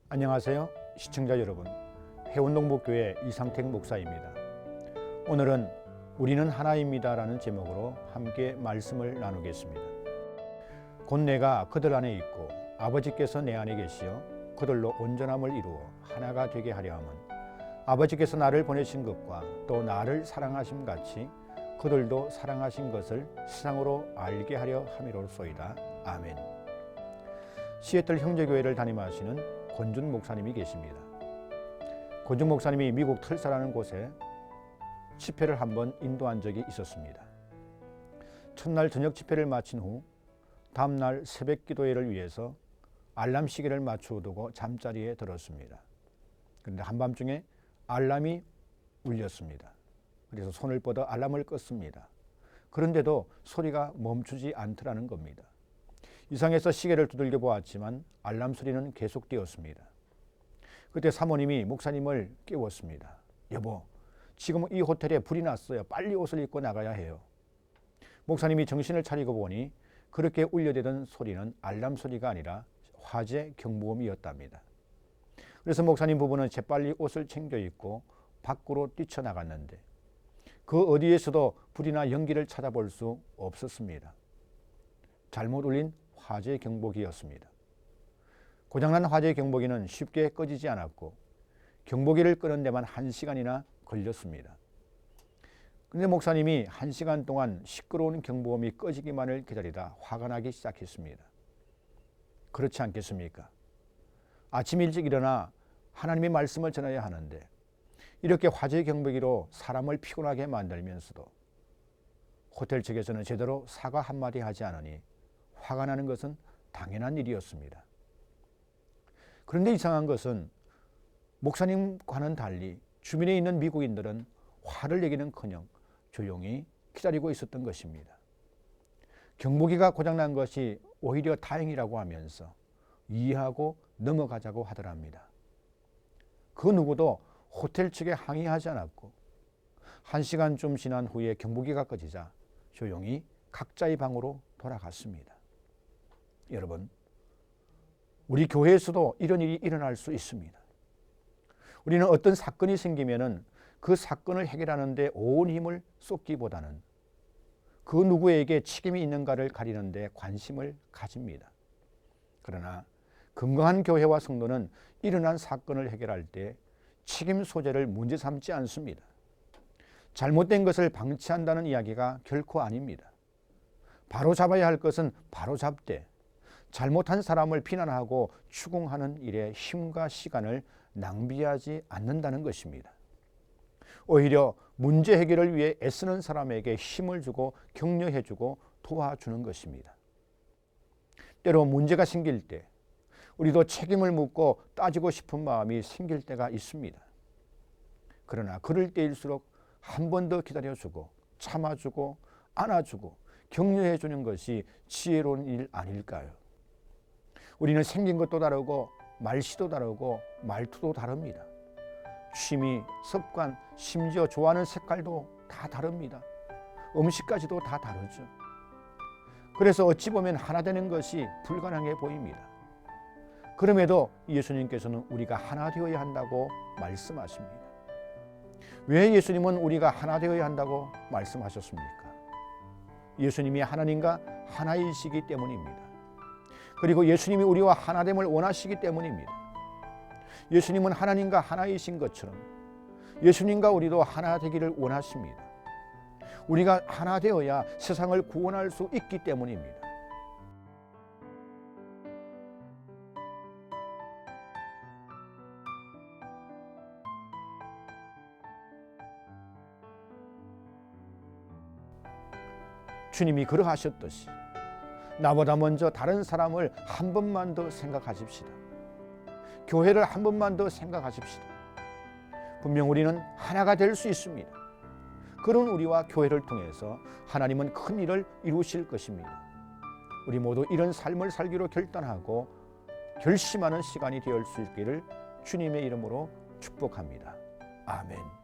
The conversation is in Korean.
안녕하세요 시청자 여러분, 해운동복교회 이상택 목사입니다. 오늘은 우리는 하나입니다 라는 제목으로 함께 말씀을 나누겠습니다. 곧 내가 그들 안에 있고 아버지께서 내 안에 계시어 그들로 온전함을 이루어 하나가 되게 하려 함은 아버지께서 나를 보내신 것과 또 나를 사랑하심 같이 그들도 사랑하신 것을 세상으로 알게 하려 함이로소이다. 아멘. 시애틀 형제교회를 담임하시는 권준 목사님이 계십니다. 권준 목사님이 미국 털사라는 곳에 집회를 한번 인도한 적이 있었습니다. 첫날 저녁 집회를 마친 후 다음날 새벽 기도회를 위해서 알람 시계를 맞추어 두고 잠자리에 들었습니다. 그런데 한밤중에 알람이 울렸습니다. 그래서 손을 뻗어 알람을 껐습니다. 그런데도 소리가 멈추지 않더라는 겁니다. 이상해서 시계를 두들겨 보았지만 알람 소리는 계속되었습니다. 그때 사모님이 목사님을 깨웠습니다. 여보, 지금 이 호텔에 불이 났어요. 빨리 옷을 입고 나가야 해요. 목사님이 정신을 차리고 보니 그렇게 울려대던 소리는 알람 소리가 아니라 화재 경보음이었답니다. 그래서 목사님 부부는 재빨리 옷을 챙겨 입고 밖으로 뛰쳐나갔는데 그 어디에서도 불이나 연기를 찾아볼 수 없었습니다. 잘못 울린 화재 경보기였습니다. 고장난 화재 경보기는 쉽게 꺼지지 않았고 경보기를 끄는 데만 1시간이나 걸렸습니다. 그런데 목사님이 1시간 동안 시끄러운 경보음이 꺼지기만을 기다리다 화가 나기 시작했습니다. 그렇지 않겠습니까? 아침 일찍 일어나 하나님의 말씀을 전해야 하는데 이렇게 화재 경보기로 사람을 피곤하게 만들면서도 호텔 측에서는 제대로 사과 한마디 하지 않으니 화가 나는 것은 당연한 일이었습니다. 그런데 이상한 것은 목사님과는 달리 주변에 있는 미국인들은 화를 내기는커녕 조용히 기다리고 있었던 것입니다. 경보기가 고장난 것이 오히려 다행이라고 하면서 이해하고 넘어가자고 하더랍니다. 그 누구도 호텔 측에 항의하지 않았고 1시간쯤 지난 후에 경보기가 꺼지자 조용히 각자의 방으로 돌아갔습니다. 여러분, 우리 교회에서도 이런 일이 일어날 수 있습니다. 우리는 어떤 사건이 생기면은 그 사건을 해결하는 데 온 힘을 쏟기보다는 그 누구에게 책임이 있는가를 가리는 데 관심을 가집니다. 그러나 건강한 교회와 성도는 일어난 사건을 해결할 때 책임 소재를 문제 삼지 않습니다. 잘못된 것을 방치한다는 이야기가 결코 아닙니다. 바로 잡아야 할 것은 바로 잡되 잘못한 사람을 비난하고 추궁하는 일에 힘과 시간을 낭비하지 않는다는 것입니다. 오히려 문제 해결을 위해 애쓰는 사람에게 힘을 주고 격려해주고 도와주는 것입니다. 때로 문제가 생길 때 우리도 책임을 묻고 따지고 싶은 마음이 생길 때가 있습니다. 그러나 그럴 때일수록 한 번 더 기다려주고 참아주고 안아주고 격려해주는 것이 지혜로운 일 아닐까요? 우리는 생긴 것도 다르고 말씨도 다르고 말투도 다릅니다. 취미, 습관, 심지어 좋아하는 색깔도 다 다릅니다. 음식까지도 다 다르죠. 그래서 어찌 보면 하나 되는 것이 불가능해 보입니다. 그럼에도 예수님께서는 우리가 하나 되어야 한다고 말씀하십니다. 왜 예수님은 우리가 하나 되어야 한다고 말씀하셨습니까? 예수님이 하나님과 하나이시기 때문입니다. 그리고 예수님이 우리와 하나됨을 원하시기 때문입니다. 예수님은 하나님과 하나이신 것처럼 예수님과 우리도 하나 되기를 원하십니다. 우리가 하나 되어야 세상을 구원할 수 있기 때문입니다. 주님이 그러하셨듯이 나보다 먼저 다른 사람을 한 번만 더 생각하십시다. 교회를 한 번만 더 생각하십시다. 분명 우리는 하나가 될 수 있습니다. 그런 우리와 교회를 통해서 하나님은 큰 일을 이루실 것입니다. 우리 모두 이런 삶을 살기로 결단하고 결심하는 시간이 되을 수 있기를 주님의 이름으로 축복합니다. 아멘.